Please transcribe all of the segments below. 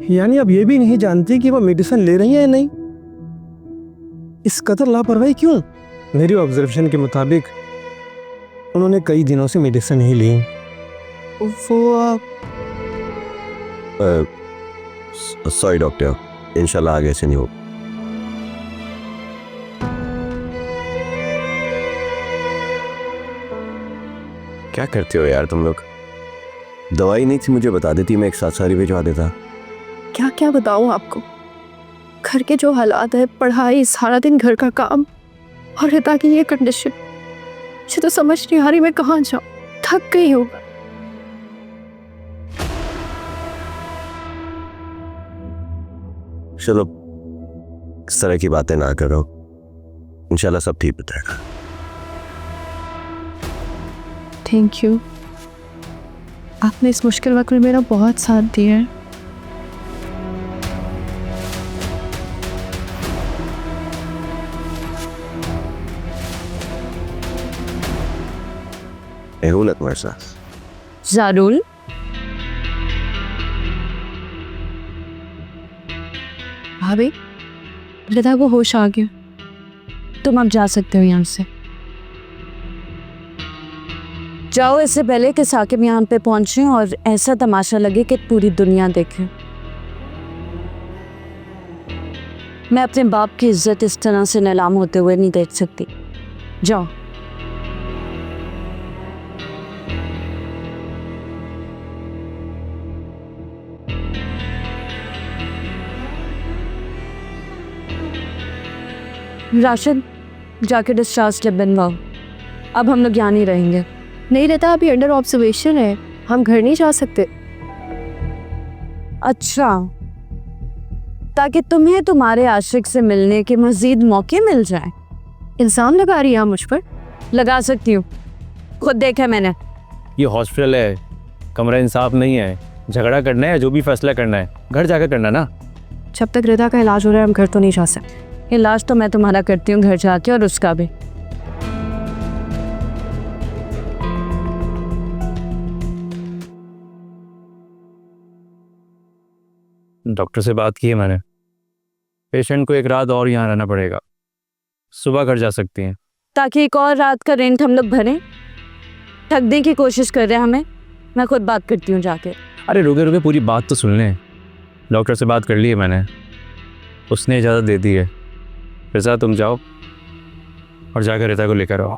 यानी अब ये भी नहीं जानती कि वो मेडिसिन ले रही है या नहीं। इस कदर लापरवाही क्यों? मेरी ऑब्जर्वेशन के मुताबिक उन्होंने कई दिनों से मेडिसिन नहीं ली। वो सॉरी डॉक्टर, इंशाल्लाह आगे से नहीं हो। क्या करते हो यार तुम लोग? दवाई नहीं थी मुझे बता देती, मैं एक साथ सारी भिजवा देता। क्या क्या बताऊं आपको, घर के जो हालात है, पढ़ाई, सारा दिन घर का काम और रिता की ये कंडीशन, मुझे तो समझ नहीं आ रही मैं कहाँ जाऊं। थक गई हूँ। चलो इस तरह की बातें ना करो, इंशाल्लाह सब ठीक हो जाएगा। थैंक यू, आपने इस मुश्किल वक्त में मेरा बहुत साथ दिया है। एहूलत मरसा जारुल, भाभी, रिता को होश आ गया, तुम अब जा सकते हो यहाँ से। जाओ, इससे पहले कि साकिब यहाँ पे पहुंचे और ऐसा तमाशा लगे कि पूरी दुनिया देखे। मैं अपने बाप की इज्जत इस तरह से नीलाम होते हुए नहीं देख सकती। जाओ। राशिद, जाके डिस्चार्ज स्लिप बनवाओ। अब हम लोग यहाँ नहीं रहेंगे। नहीं रहता, अभी अंडर ऑब्जर्वेशन है, हम घर नहीं जा सकते। अच्छा, ताकि तुम्हें तुम्हारे आशिक से मिलने के मजीद मौके मिल जाए। इल्ज़ाम लगा रही है मुझ पर? लगा सकती हूँ, खुद देखा मैंने। ये हॉस्पिटल है, कमरा इंसाफ नहीं है। झगड़ा करना है, जो भी फैसला करना है घर जाकर करना ना। जब तक रिता का इलाज हो रहा है हम घर तो नहीं जा सकते। इलाज तो मैं तुम्हारा करती हूँ घर जाके, और उसका भी। डॉक्टर से बात की है मैंने, पेशेंट को एक रात और यहाँ रहना पड़ेगा, सुबह घर जा सकती हैं। ताकि एक और रात का रेंट हम लोग भरें। ठगने की कोशिश कर रहे हैं हमें। मैं खुद बात करती हूँ जाके। अरे रुके रुके, पूरी बात तो सुन लें। डॉक्टर से बात कर ली है मैंने, उसने इजाज़त दे दी है। रिजा तुम जाओ और जाकर रिता को लेकर आओ।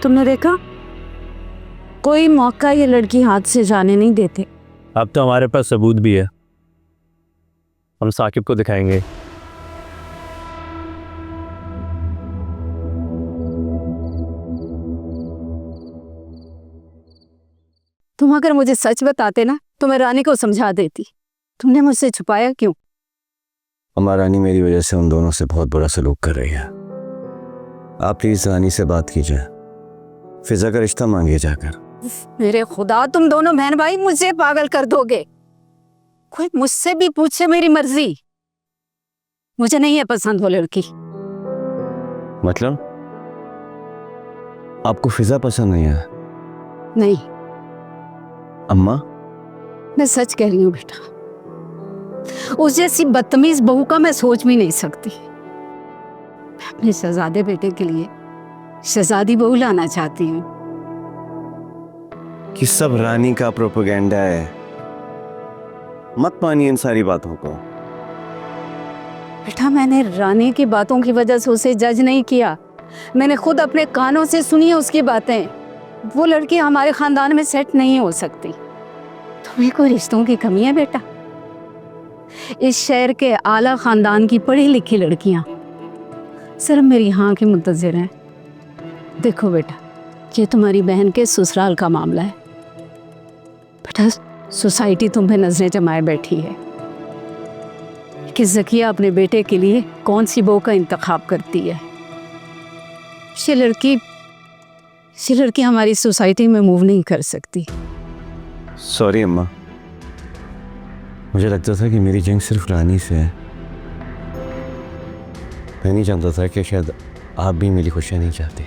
तुमने देखा, कोई मौका ये लड़की हाथ से जाने नहीं देते। अब तो हमारे पास सबूत भी है, हम साकिब को दिखाएंगे। तुम अगर मुझे सच बताते ना तो मैं रानी को समझा देती। तुमने मुझसे छुपाया क्यों? अम्मा, रानी मेरी वजह से उन दोनों से बहुत बुरा सलूक कर रही है। आप प्लीज रानी से बात कीजिए, फिजा का रिश्ता मांगिए जाकर। मेरे खुदा, तुम दोनों बहन भाई मुझे पागल कर दोगे। कोई मुझसे भी पूछे मेरी मर्जी। मुझे नहीं है पसंद वो लड़की। मतलब आपको फिजा पसंद नहीं है? नहीं, अम्मा मैं सच कह रही हूँ बेटा। उस जैसी बदतमीज बहू का मैं सोच भी नहीं सकती। मैं अपने शहजादे बेटे के लिए शहजादी बहू लाना चाहती हूँ। कि सब रानी का प्रोपेगेंडा है, मत मानिए इन सारी बातों को। बेटा, मैंने रानी की बातों की वजह से उसे जज नहीं किया। मैंने खुद अपने कानों से सुनी है उसकी बातें। वो लड़की हमारे खानदान में सेट नहीं हो सकती। तुम्हें कोई रिश्तों की कमी है बेटा? इस शहर के आला खानदान की पढ़ी लिखी लड़कियां सिर्फ मेरी हाँ की मुंतजिर हैं। देखो बेटा, ये तुम्हारी बहन के ससुराल का मामला है। बेटा, सोसाइटी तुम्हें नजरें जमाए बैठी है कि ज़किया अपने बेटे के लिए कौन सी बहू का इंतखाब करती है। ये लड़की हमारी सोसाइटी में मूव नहीं कर सकती। सॉरी अम्मा, मुझे लगता था कि मेरी जंग सिर्फ रानी से है। मैं नहीं जानता था कि शायद आप भी मेरी खुशियाँ नहीं चाहती?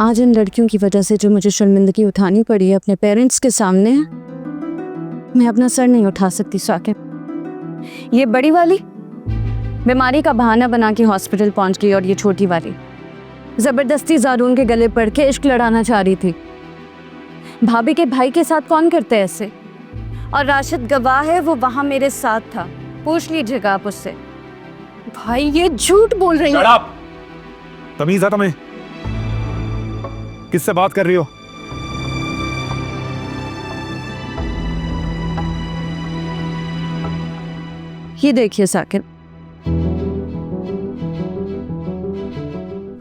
आज इन लड़कियों की वजह से जो मुझे शर्मिंदगी उठानी पड़ी है अपने पेरेंट्स के सामने, मैं अपना सर नहीं उठा सकती साकिब। ये बड़ी वाली बीमारी का बहाना बना के हॉस्पिटल पहुंच गई और ये छोटी वाली जबरदस्ती जारून के गले पड़ के इश्क लड़ाना चाह रही थी। भाभी के भाई के साथ कौन करते हैं ऐसे? और राशिद गवाह है, वो वहां मेरे साथ था, पूछ लीजिएगा आप उससे। भाई ये झूठ बोल रही है। तमीज है तुम्हें? किससे बात कर रही हो? ये देखिए साकिब,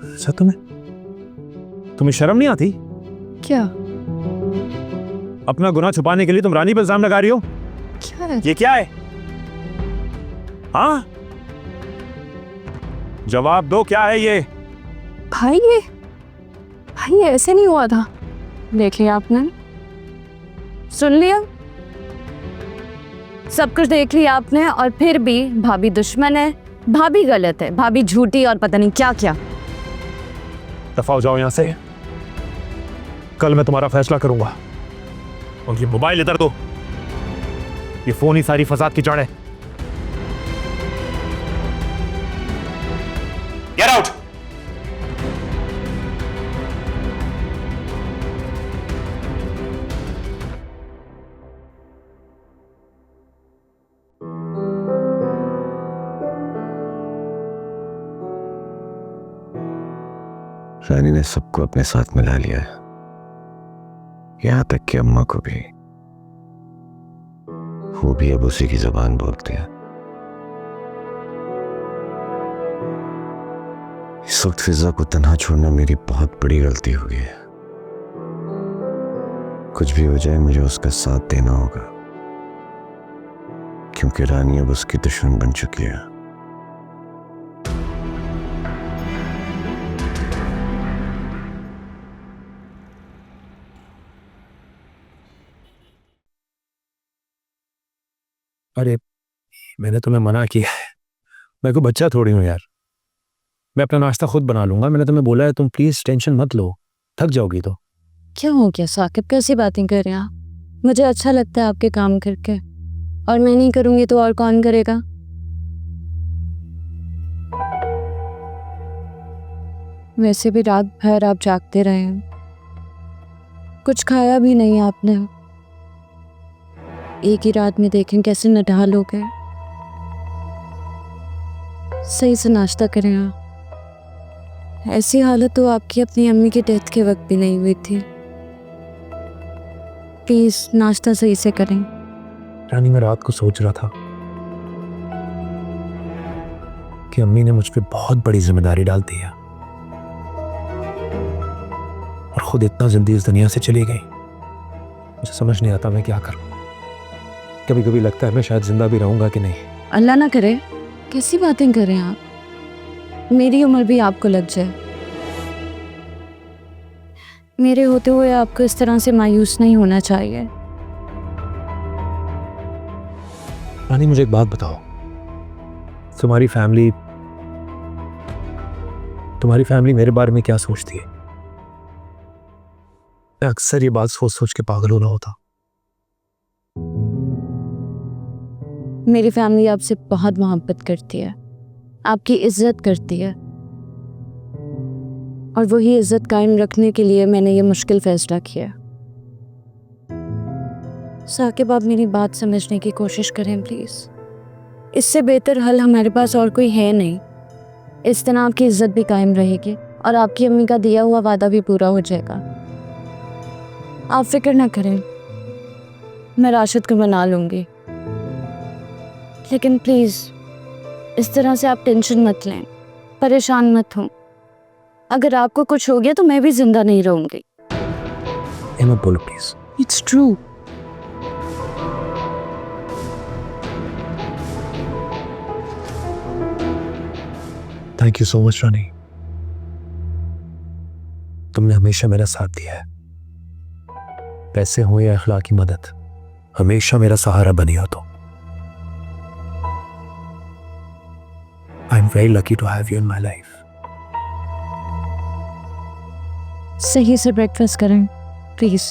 अच्छा तुम्हें शर्म नहीं आती? क्या अपना गुनाह छुपाने के लिए तुम रानी पर इल्जाम लगा रही हो? क्या है? ये क्या है? हाँ, जवाब दो, क्या है ये? भाई ये ऐसे नहीं हुआ था। देख लिया आपने, सुन लिया, सब कुछ देख लिया आपने, और फिर भी भाभी दुश्मन है, भाभी गलत है, भाभी झूठी और पता नहीं क्या क्या। दफा हो जाओ यहां से, कल मैं तुम्हारा फैसला करूंगा। और ये मोबाइल इधर दो, ये फोन ही सारी फसाद की जड़ है। Get out. रानी ने सबको अपने साथ मिला लिया है, यहां तक कि अम्मा को भी। वो भी अब उसी की जुबान बोलती है। इस वक्त फिजा को तन्हा छोड़ना मेरी बहुत बड़ी गलती हो गई है। कुछ भी हो जाए मुझे उसका साथ देना होगा, क्योंकि रानी अब उसकी दुश्मन बन चुकी है। अरे मैंने तुम्हें मना किया है, मैं कोई बच्चा थोड़ी हूँ यार। मैं अपना नाश्ता खुद बना लूंगा। मैंने तुम्हें बोला है, तुम प्लीज टेंशन मत लो, थक जाओगी तो। क्या हो गया साकिब, कैसी बातें कर रहे हैं आप? मुझे अच्छा लगता है आपके काम करके, और मैं नहीं करूंगी तो और कौन करेगा? वैसे भी रात भर आप जागते रहे हैं, कुछ खाया भी नहीं आपने। एक ही रात में देखें कैसे नढाल हो गए। सही से नाश्ता करें आप। ऐसी हालत तो आपकी अपनी अम्मी की डेथ के वक्त भी नहीं हुई थी। प्लीज नाश्ता सही से करें। रानी मैं रात को सोच रहा था कि अम्मी ने मुझ पे बहुत बड़ी जिम्मेदारी डाल दी है, और खुद इतना जल्दी इस दुनिया से चली गई। मुझे समझ नहीं आता मैं क्या करूं। कभी कभी लगता है मैं शायद जिंदा भी रहूंगा कि नहीं। अल्लाह ना करे, कैसी बातें कर रहे हैं आप? मेरी उम्र भी आपको लग जाए। मेरे होते हुए आपको इस तरह से मायूस नहीं होना चाहिए। रानी मुझे एक बात बताओ, तुम्हारी फैमिली मेरे बारे में क्या सोचती है? मैं अक्सर ये बात सोच सोच के पागल हो रहा होता। मेरी फैमिली आपसे बहुत मोहब्बत करती है, आपकी इज्जत करती है, और वही इज्जत कायम रखने के लिए मैंने ये मुश्किल फैसला किया। साकिब आप मेरी बात समझने की कोशिश करें प्लीज़। इससे बेहतर हल हमारे पास और कोई है नहीं। इस तरह आपकी इज्जत भी कायम रहेगी और आपकी अम्मी का दिया हुआ वादा भी पूरा हो जाएगा। आप फिक्र ना करें, मैं राशिद को मना लूँगी। लेकिन प्लीज़ इस तरह से आप टेंशन मत लें, परेशान मत हों। अगर आपको कुछ हो गया तो मैं भी जिंदा नहीं रहूँगी। मत बोलो please. It's true. Thank you so much Rani, तुमने हमेशा मेरा साथ दिया है। पैसे हो या अखलाकी मदद, हमेशा मेरा सहारा बनी हो तो। I am very lucky to have you in my life. सही से ब्रेकफास्ट करें प्लीज़।